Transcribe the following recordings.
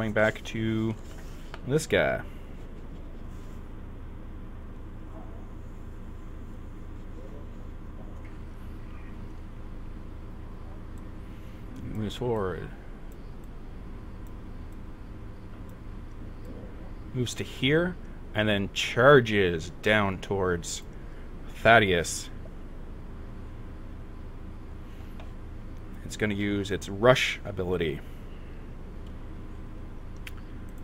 going back to this guy. Moves forward. Moves to here, and then charges down towards Thaddeus. It's going to use its rush ability.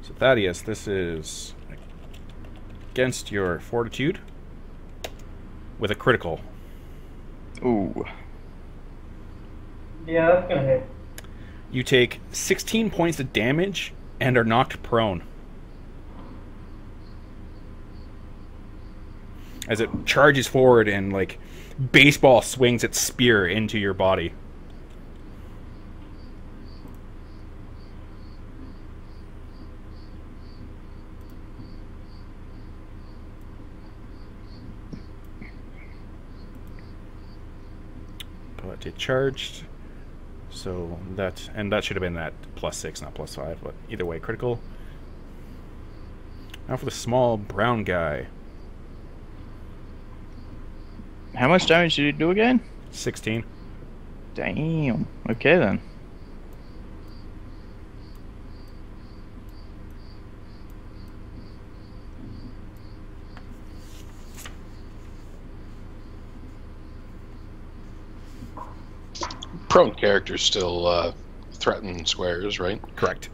So Thaddeus, this is against your fortitude with a critical. Ooh. Yeah, that's gonna hit. You take 16 points of damage and are knocked prone as it charges forward and, like, baseball swings its spear into your body. But it charged, so that should have been that +6, not +5, but either way, critical. Now for the small brown guy. How much damage did you do again? 16. Damn. Okay then. Prone characters still threaten squares, right? Correct.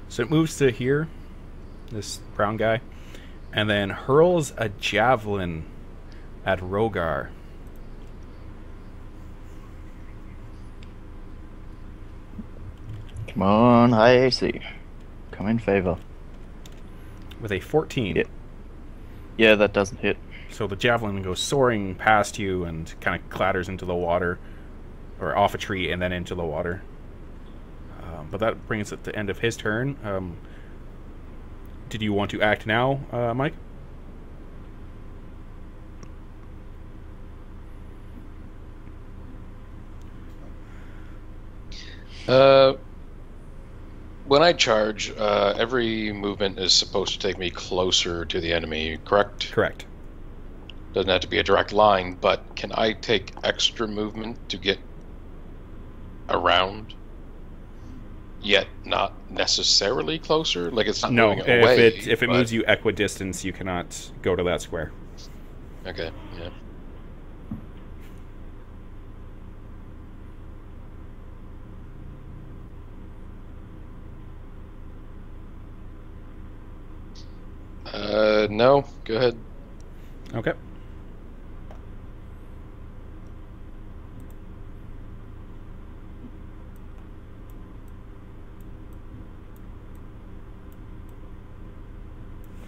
So it moves to here, this brown guy, and then hurls a javelin at Rogar. Come on, high AC. Come in favor. With a 14. Yeah. Yeah, that doesn't hit. So the javelin goes soaring past you and kind of clatters into the water, or off a tree and then into the water. But that brings it to the end of his turn. Did you want to act now, Mike? When I charge, every movement is supposed to take me closer to the enemy, correct? Correct. Doesn't have to be a direct line, but can I take extra movement to get around, yet not necessarily closer? Like, it's not moving away. If it moves you equidistance, you cannot go to that square. Okay, yeah. No, go ahead. Okay.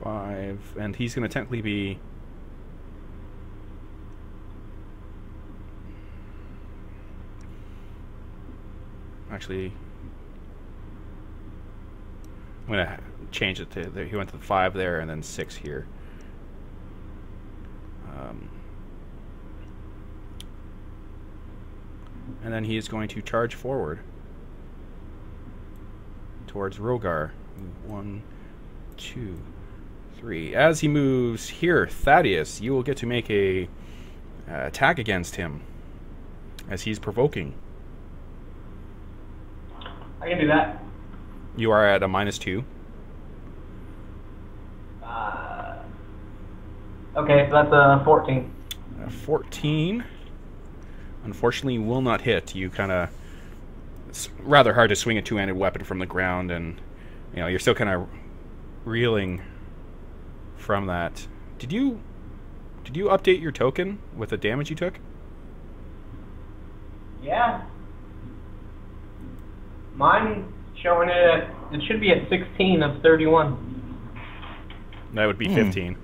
Five, and he's going to technically be... Actually, I'm going to change it to... He went to the 5 there, and then 6 here. And then he is going to charge forward towards Rogar. 1, 2, 3. As he moves here, Thaddeus, you will get to make a attack against him, as he's provoking. I can do that. You are at a -2. Okay, so that's a 14. 14. Unfortunately, will not hit. You kind of... It's rather hard to swing a two-handed weapon from the ground, and you're still kind of reeling from that. Did you update your token with the damage you took? Yeah. Mine showing it at... It should be at 16 of 31. That would be 15.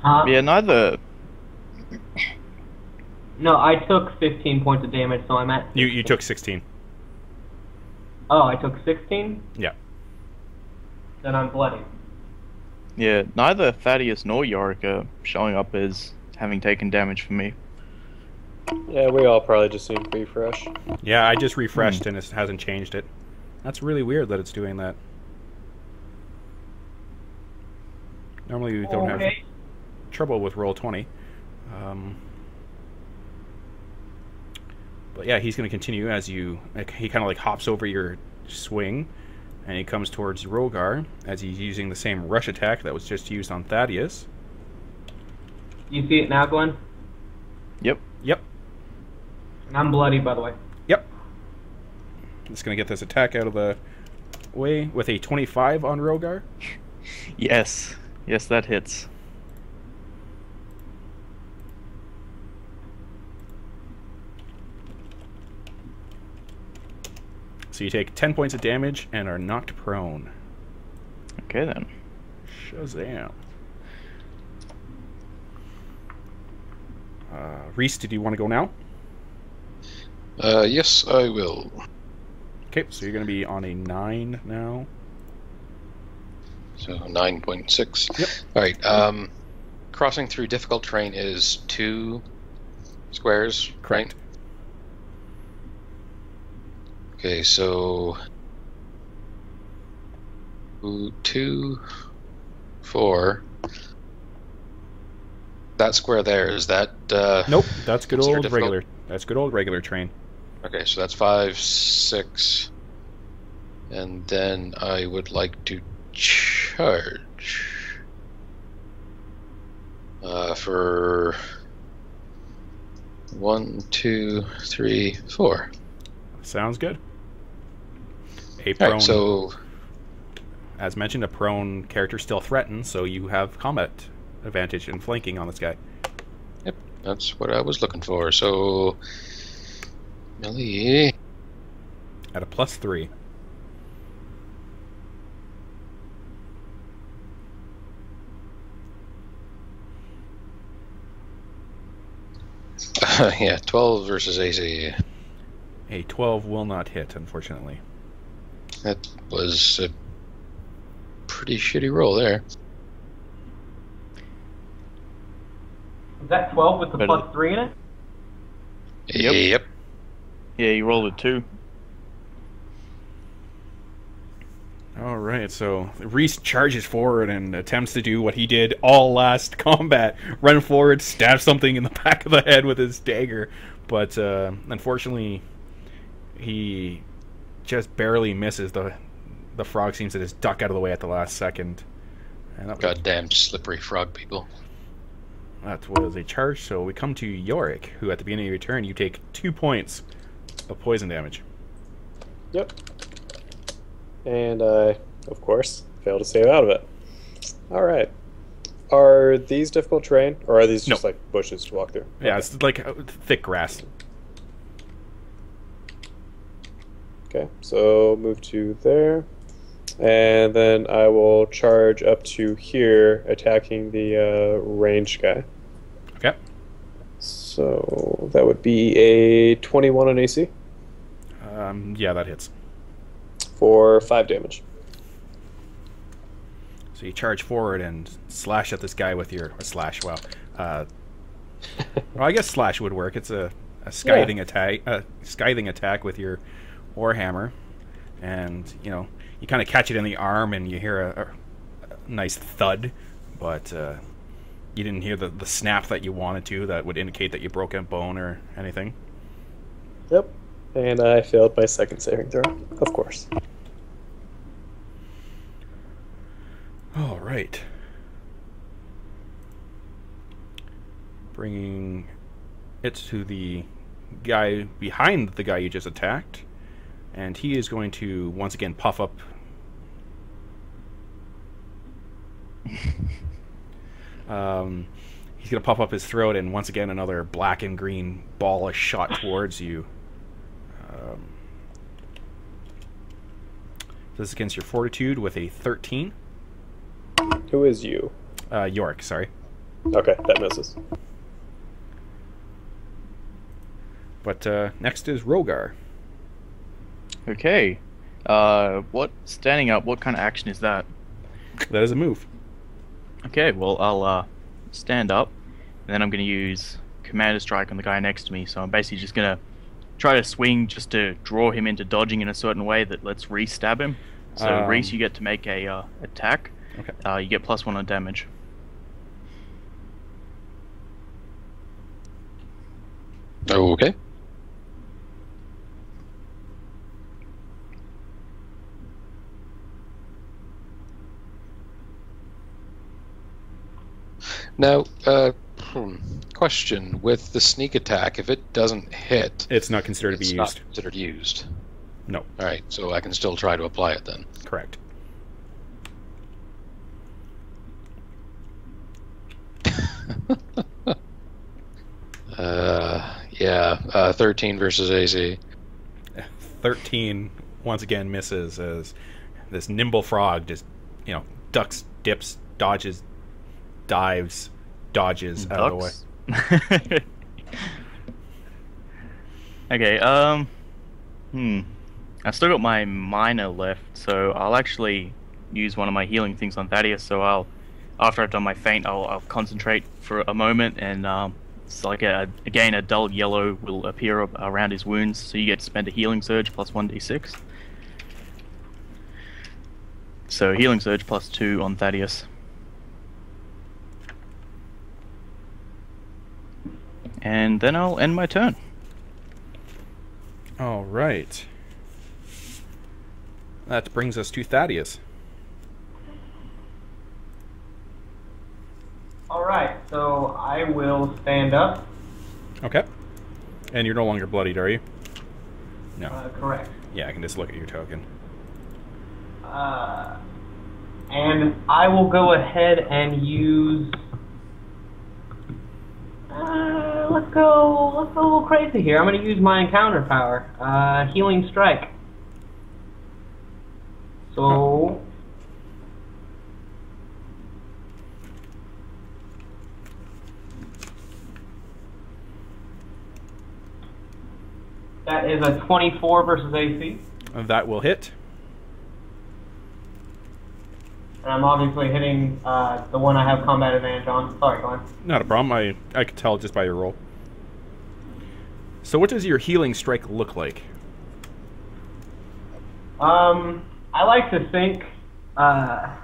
Huh? Yeah, neither... No, I took 15 points of damage, so I'm at... 16. You took 16. Oh, I took 16? Yeah. Then I'm bloody. Yeah, neither Thaddeus nor Yorick are showing up as having taken damage from me. Yeah, we all probably just need to refresh. Yeah, I just refreshed and it hasn't changed it. That's really weird that it's doing that. Normally we don't have trouble with roll 20. But yeah, he's going to continue as you... he kind of like hops over your swing, and he comes towards Rogar as he's using the same rush attack that was just used on Thaddeus. You see it now, Glenn? Yep. Yep. And I'm bloody, by the way. Yep. Just going to get this attack out of the way with a 25 on Rogar. Yes. Yes, that hits. So you take 10 points of damage and are knocked prone. Okay, then. Shazam. Reese, did you want to go now? Yes, I will. Okay, so you're going to be on a 9 now. So 9.6. Yep. Alright, crossing through difficult terrain is 2 squares, Correct. right? Okay, so 2, 4. That square there, is that Nope, that's good considered old difficult? regular. That's good old regular train. Okay, so that's 5, 6. And then I would like to charge for 1, 2, 3, 4. Sounds good. A All prone, right, so as mentioned, a prone character still threatens, so you have combat advantage in flanking on this guy. yep, that's what I was looking for. So melee. At a +3. Yeah, 12 versus AC. A 12 will not hit, unfortunately. That was a pretty shitty roll there. Is that 12 with the Better. +3 in it? Yep. Yeah, you rolled a 2. Alright, so Reese charges forward and attempts to do what he did all last combat. Run forward, stab something in the back of the head with his dagger. But unfortunately, he just barely misses. The frog seems to just duck out of the way at the last second. And that was, Goddamn slippery frog people. that was a charge, so we come to Yorick, who at the beginning of your turn, you take 2 points of poison damage. Yep. And I, of course, fail to save out of it. Alright. Are these difficult terrain, or are these just No. like bushes to walk through? Yeah, Okay. it's like thick grass. Okay, so move to there. And then I will charge up to here, attacking the ranged guy. Okay. So that would be a 21 on AC Yeah, that hits. for 5 damage. So you charge forward and slash at this guy with your slash. Well, I guess slash would work. It's a scything attack. Scything attack with your warhammer, and you kind of catch it in the arm, and you hear a nice thud, but you didn't hear the snap that you wanted to. That would indicate that you broke a bone or anything. Yep. And I failed my second saving throw, of course. All right. Bringing it to the guy behind the guy you just attacked, and he is going to once again puff up. He's going to puff up his throat, and once again another black and green ball is shot towards you. This is against your fortitude with a 13. Who is you? York, sorry. Okay, that misses. But next is Rogar. Okay. Standing up, what kind of action is that? That is a move. Okay, well, I'll stand up, and then I'm going to use Commander Strike on the guy next to me. So I'm basically just going to try to swing just to draw him into dodging in a certain way that lets Reese stab him. So Reese, you get to make a attack. Okay. You get +1 on damage. Okay. Now, question. With the sneak attack, if it doesn't hit, It's not considered to be it's used. not considered used. No, Alright, so I can still try to apply it then. correct. Yeah, 13 versus AC. 13 once again misses as this nimble frog just, ducks, dips, dodges, dives, dodges out of the way. Okay, I've still got my minor left, so I'll actually use one of my healing things on Thaddeus. So after I've done my feint, I'll concentrate for a moment, and it's like again a dull yellow will appear around his wounds. So you get to spend a healing surge plus 1d6. So healing surge +2 on Thaddeus. And then I'll end my turn. All right. That brings us to Thaddeus. Alright, so I will stand up. Okay. And you're no longer bloodied, are you? No. Correct. Yeah, I can just look at your token. And I will go ahead and use... let's go a little crazy here. I'm going to use my encounter power. Healing Strike. So... That is a 24 versus AC. That will hit. And I'm obviously hitting the one I have combat advantage on. Sorry, Glenn. Not a problem. I could tell just by your roll. So what does your healing strike look like? I like to think that,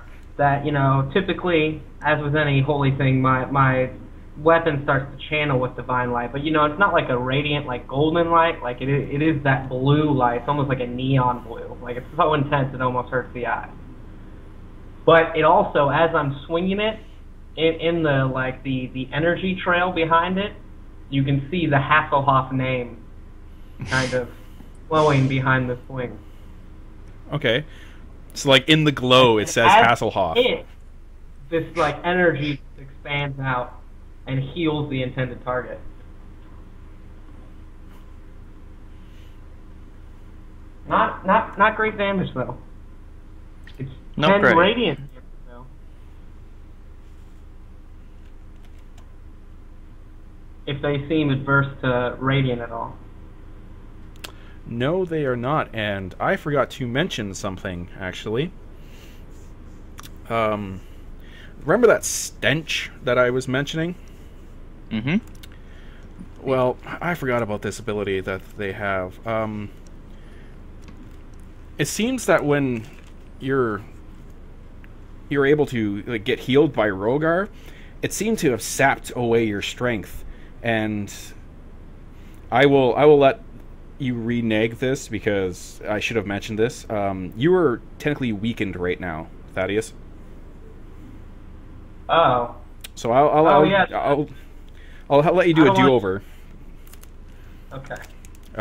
typically, as with any holy thing, my weapon starts to channel with divine light. But, it's not like a radiant, like golden light. Like, it is that blue light. It's almost like a neon blue. Like, it's so intense it almost hurts the eye. But it also, as I'm swinging it, in the energy trail behind it, you can see the Hasselhoff name kind of flowing behind the swing. Okay. So, in the glow, it says Hasselhoff. This, energy expands out and heals the intended target. Not great damage, though. It's 10 great. radiant damage, though. If they seem adverse to radiant at all. No, they are not, and I forgot to mention something, actually. Remember that stench that I was mentioning? Mm-hmm. Well, I forgot about this ability that they have. It seems that when you're able to get healed by Rogar, it seemed to have sapped away your strength, and I will let you renege this because I should have mentioned this. You are technically weakened right now, Thaddeus. Oh. So I'll let you do a do-over. Okay.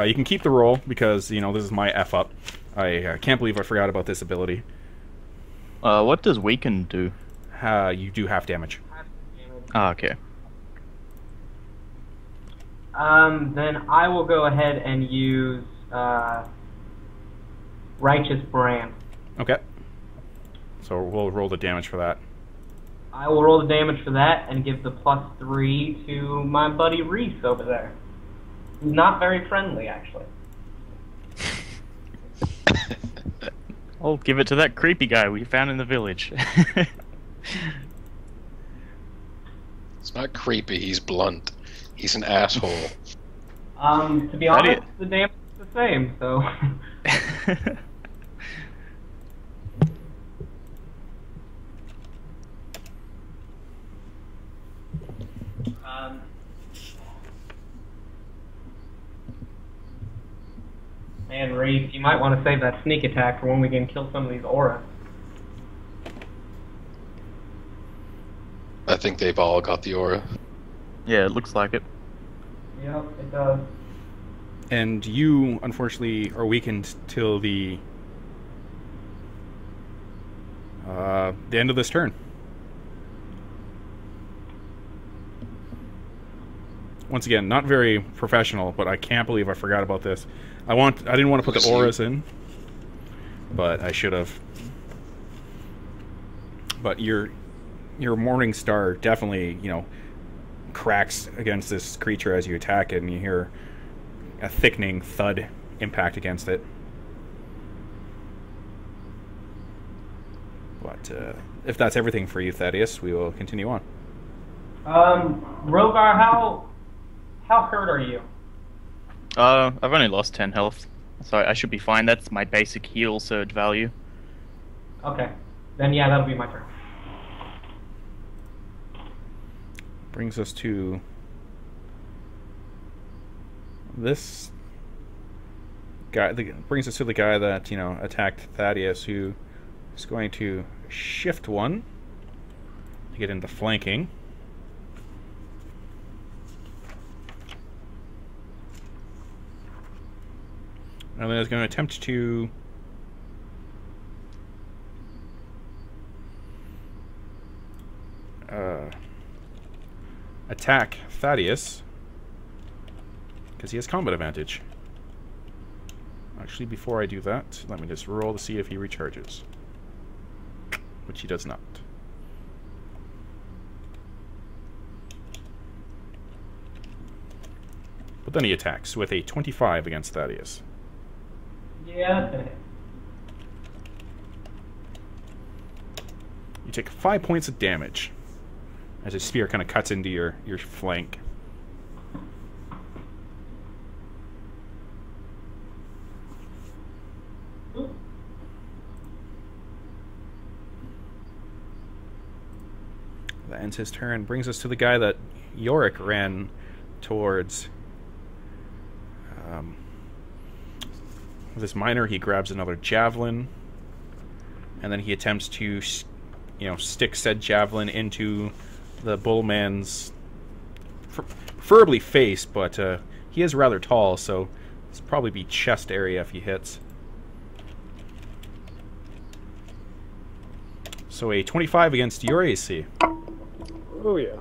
You can keep the roll because this is my F up. I can't believe I forgot about this ability. What does weaken do? You do half damage. Ah, okay. Then I will go ahead and use Righteous Brand. Okay. So we'll roll the damage for that. I will roll the damage for that and give the +3 to my buddy Reese over there. Who's not very friendly, actually. I'll give it to that creepy guy we found in the village. It's not creepy, he's blunt. He's an asshole. To be honest, the damage is the same, so... Man, Reese, you might want to save that sneak attack for when we can kill some of these auras. I think they've all got the aura. Yeah, it looks like it. Yep, it does. And you, unfortunately, are weakened till the end of this turn. Once again, not very professional, but I can't believe I forgot about this. I didn't want to put the auras in, but I should have. But your Morning Star definitely, cracks against this creature as you attack it, and you hear a thickening thud impact against it. But if that's everything for you, Thaddeus, we will continue on. Rogar, how hurt are you? I've only lost 10 health, so I should be fine. That's my basic heal surge value. Okay. Then yeah, that'll be my turn. Brings us to this guy. Brings us to the guy that attacked Thaddeus, who is going to shift one to get into flanking. And then is going to attempt to attack Thaddeus because he has combat advantage. Actually, before I do that, let me just roll to see if he recharges, which he does not. But then he attacks with a 25 against Thaddeus. Yeah, that's gonna hit. You take 5 points of damage as his spear kind of cuts into your flank. That ends his turn. Brings us to the guy that Yorick ran towards. With his miner, he grabs another javelin, and then he attempts to, stick said javelin into the bullman's, preferably face, but he is rather tall, so it's probably be chest area if he hits. So a 25 against your AC. Oh yeah.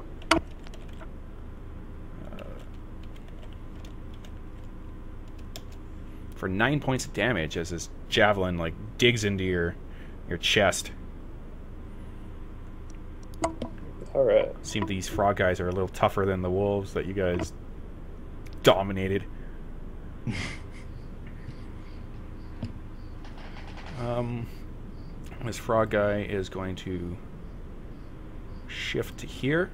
For 9 points of damage as his javelin digs into your chest. Alright. Seems these frog guys are a little tougher than the wolves that you guys dominated. This frog guy is going to shift to here.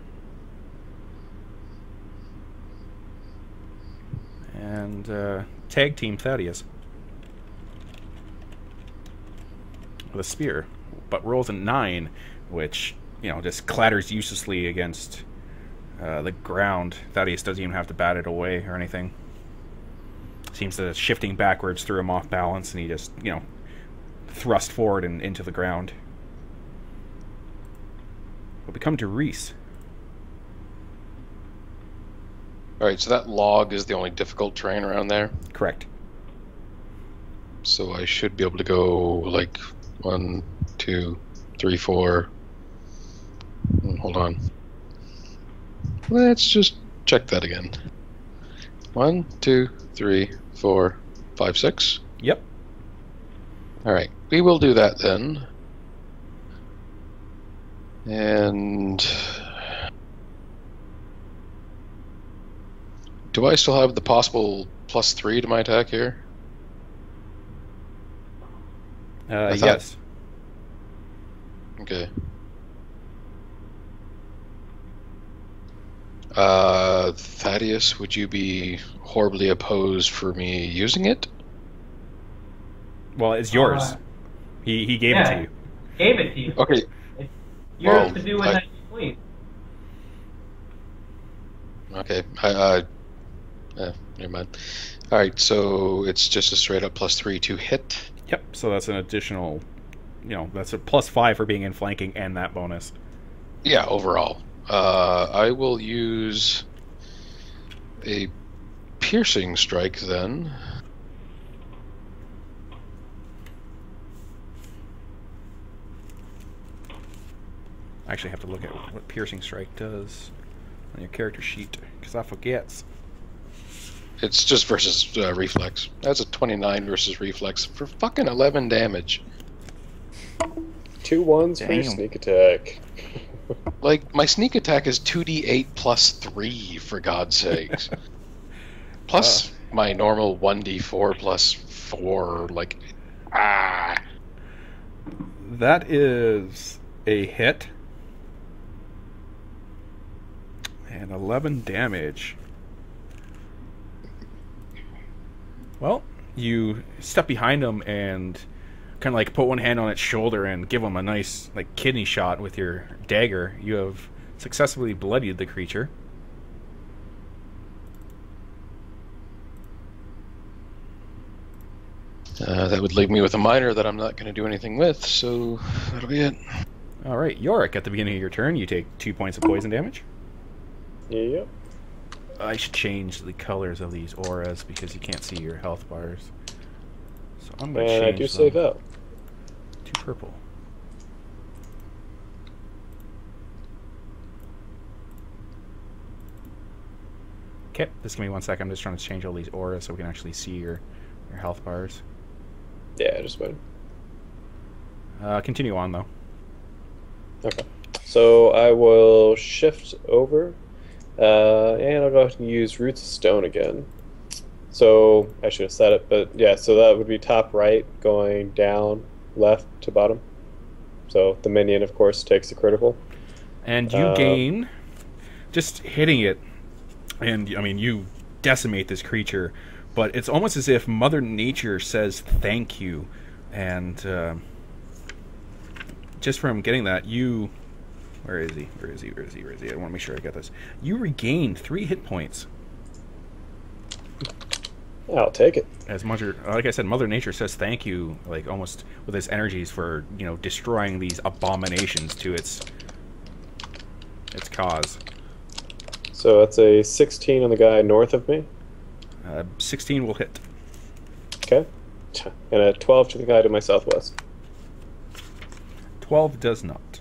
And tag team Thaddeus with a spear, but rolls a 9, which just clatters uselessly against the ground. Thaddeus doesn't even have to bat it away or anything. Seems that it's shifting backwards threw him off balance, and he just thrust forward and into the ground. But we come to Reese. Alright, so that log is the only difficult terrain around there. Correct. So I should be able to go 1, 2, 3, 4. Hold on. Let's just check that again. 1, 2, 3, 4, 5, 6. Yep. Alright, we will do that then. And do I still have the possible +3 to my attack here? Yes. Okay. Thaddeus, would you be horribly opposed for me using it? Well, it's yours. He gave it to you. Gave it to you. Okay. It's yours Well, to do with as you please. Okay. Never mind. All right. So it's just a straight up +3 to hit. Yep. So that's an additional. That's a +5 for being in flanking and that bonus. Yeah. Overall, I will use a piercing strike then. I actually have to look at what piercing strike does on your character sheet because I forgets. It's just versus reflex. That's a 29 versus reflex for fucking 11 damage. 2 ones for your Damn. sneak attack. Like, my sneak attack is 2d8 +3, for God's sakes. Plus my normal 1d4 +4, like, That is a hit. And 11 damage. Well, you step behind him and kind of like put one hand on its shoulder and give him a nice like kidney shot with your dagger. You have successfully bloodied the creature. that would leave me with a minor that I'm not going to do anything with, so that'll be it. All right, Yorick, at the beginning of your turn, you take 2 points of poison damage. Yep. I should change the colors of these auras because you can't see your health bars. So I'm going to change And I do save them out. to purple. Okay, just give me 1 sec. I'm just trying to change all these auras so we can actually see your health bars. Yeah, just wait. Continue on, though. Okay. So I will shift over, and I'll go ahead and use Roots of Stone again. So I should have said it, but yeah, so that would be top right, going down, left to bottom. So the minion, of course, takes a critical. And you gain, just hitting it, and I mean, you decimate this creature, but it's almost as if Mother Nature says thank you. And just from getting that, you... Where is he? Where is he? Where is he? Where is he? I want to make sure I get this. You regain 3 hit points. I'll take it. As Mother, like I said, Mother Nature says thank you, like almost with its energies for, you know, destroying these abominations to its cause. So that's a 16 on the guy north of me. 16 will hit. Okay. And a 12 to the guy to my southwest. 12 does not.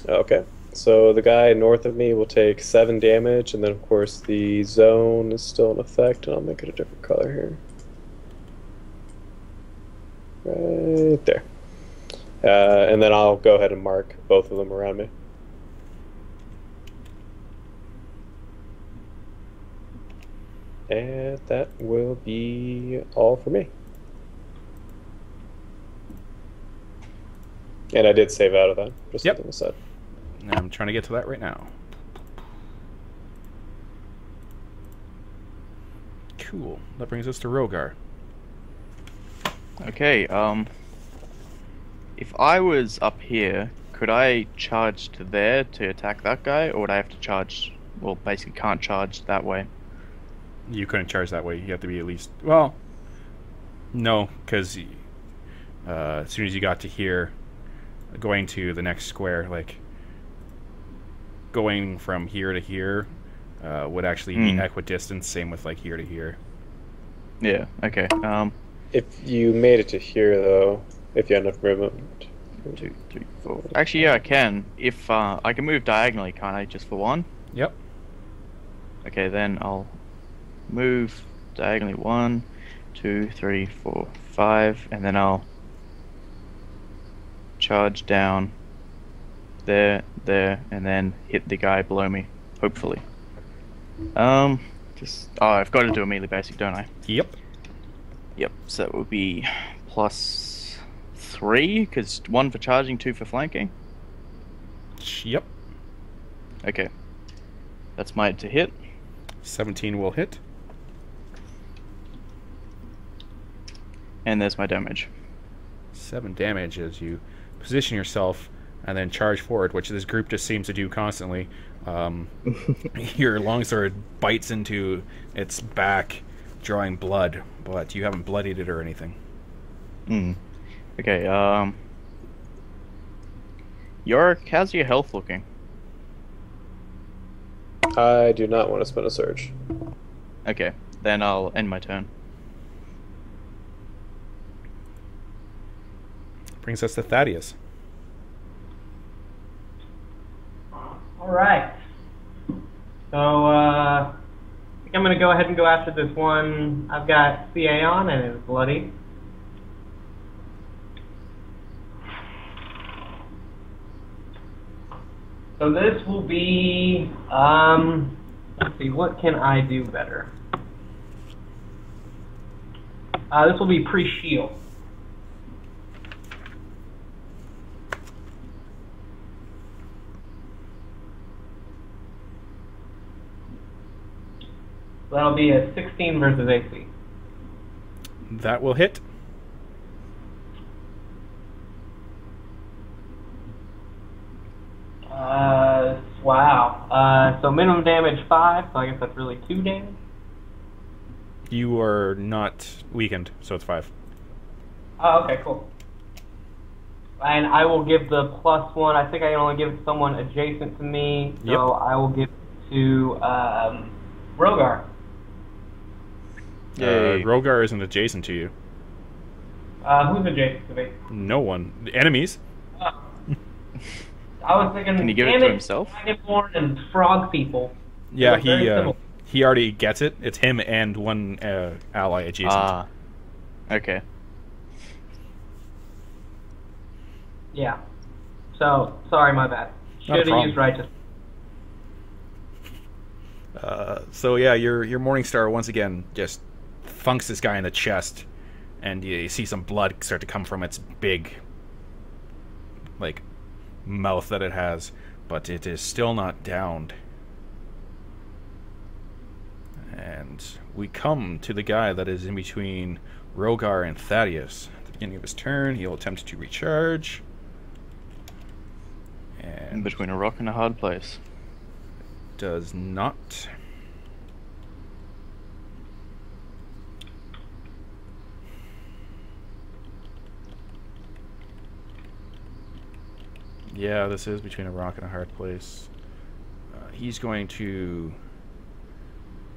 Okay. So the guy north of me will take 7 damage, and then of course the zone is still in effect, and I'll make it a different color here. Right there. And then I'll go ahead and mark both of them around me. And that will be all for me. And I did save out of that, just Yep. something was said. I'm trying to get to that right now. Cool. That brings us to Rogar. Okay, if I was up here, could I charge to there to attack that guy, or would I have to charge, well, basically can't charge that way? You couldn't charge that way. You have to be at least... Well, no, because as soon as you got to here, going to the next square, like, going from here to here would actually be equidistant, same with, like, here to here. Yeah, okay, If you made it to here, though, if you had enough movement. 2, 3, 4. Actually, yeah, I can. If, I can move diagonally, can't I, just for one? Yep. Okay, then I'll move diagonally 1, 2, 3, 4, 5, and then I'll charge down there, and then hit the guy below me, hopefully. I've got to do a melee basic, don't I? Yep. Yep, so it would be +3, because 1 for charging, 2 for flanking. Yep. Okay. That's my to hit. 17 will hit. And there's my damage. 7 damage as you position yourself and then charge forward, which this group just seems to do constantly. Your longsword bites into its back, drawing blood, but you haven't bloodied it or anything. Okay, Yorick, how's your health looking? I do not want to spend a surge. Okay, then I'll end my turn. Brings us to Thaddeus. All right. So I think I'm going to go ahead and go after this one. I've got CA on, and it's bloody. So this will be, let's see, what can I do better? This will be pre-shield. So that'll be a 16 versus AC. That will hit. Wow. So minimum damage 5, so I guess that's really 2 damage. You are not weakened, so it's 5. Oh, okay, cool. And I will give the +1. I think I can only give it to someone adjacent to me, so Yep. I will give it to Rogar. Rogar isn't adjacent to you. Who's adjacent to me? No one. The enemies. I was thinking, Can he give it damn to himself? Dragonborn and frog people. Yeah, They're very similar. he already gets it. It's him and one ally adjacent. Okay. Yeah. So, sorry, my bad. Not a Should have problem. used righteous. So yeah, your Morningstar once again just thunks this guy in the chest, and you see some blood start to come from its big, like, mouth that it has, but it is still not downed. And we come to the guy that is in between Rogar and Thaddeus. At the beginning of his turn, he'll attempt to recharge. In And between a rock and a hard place. does not. Yeah, this is between a rock and a hard place. He's going to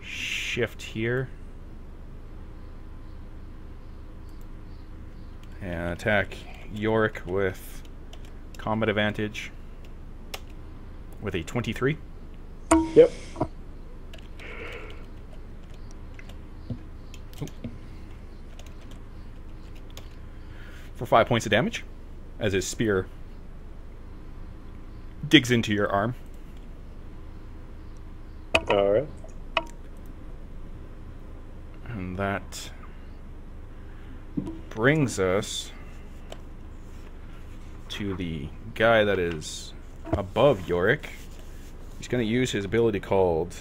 shift here and attack Yorick with combat advantage with a 23. Yep. For 5 points of damage as his spear digs into your arm. Alright. And that brings us to the guy that is above Yorick. He's going to use his ability called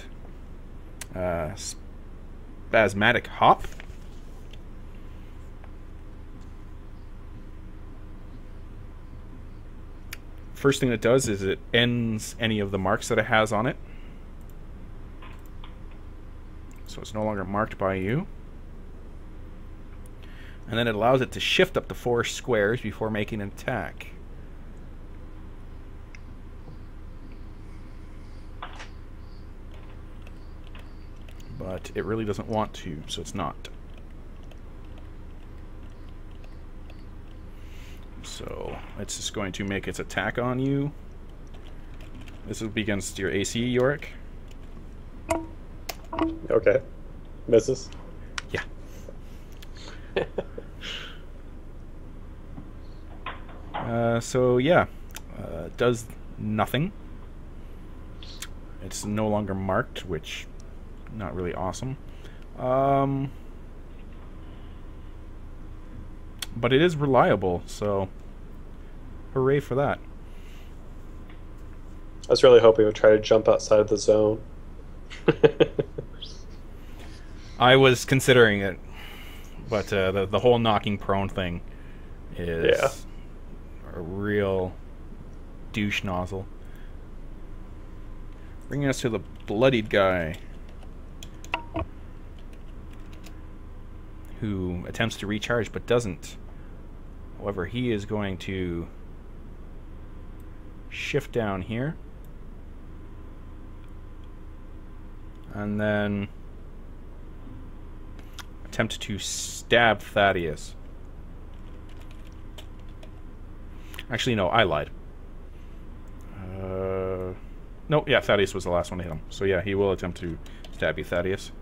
Spasmodic Hop. First thing it does is it ends any of the marks that it has on it. So it's no longer marked by you. And then it allows it to shift up to 4 squares before making an attack. But it really doesn't want to, so it's not. So it's just going to make its attack on you. This will be against your AC, Yorick. Okay. Misses. Yeah. So yeah, does nothing. It's no longer marked, which not really awesome. But it is reliable, so hooray for that. I was really hoping it would try to jump outside of the zone. I was considering it, but the whole knocking prone thing is a real douche nozzle. Bringing us to the bloodied guy, who attempts to recharge but doesn't. However, he is going to shift down here and then attempt to stab Thaddeus. Actually, no, I lied. No, yeah, Thaddeus was the last one to hit him. So yeah, he will attempt to stab you, Thaddeus,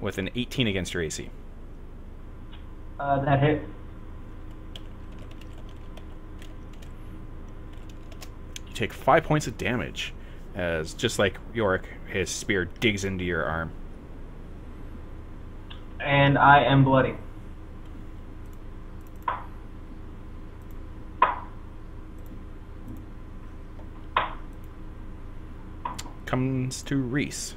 with an 18 against your AC. That hit. You take 5 points of damage as, just like Yorick, his spear digs into your arm. And I am bloody. Comes to Reese.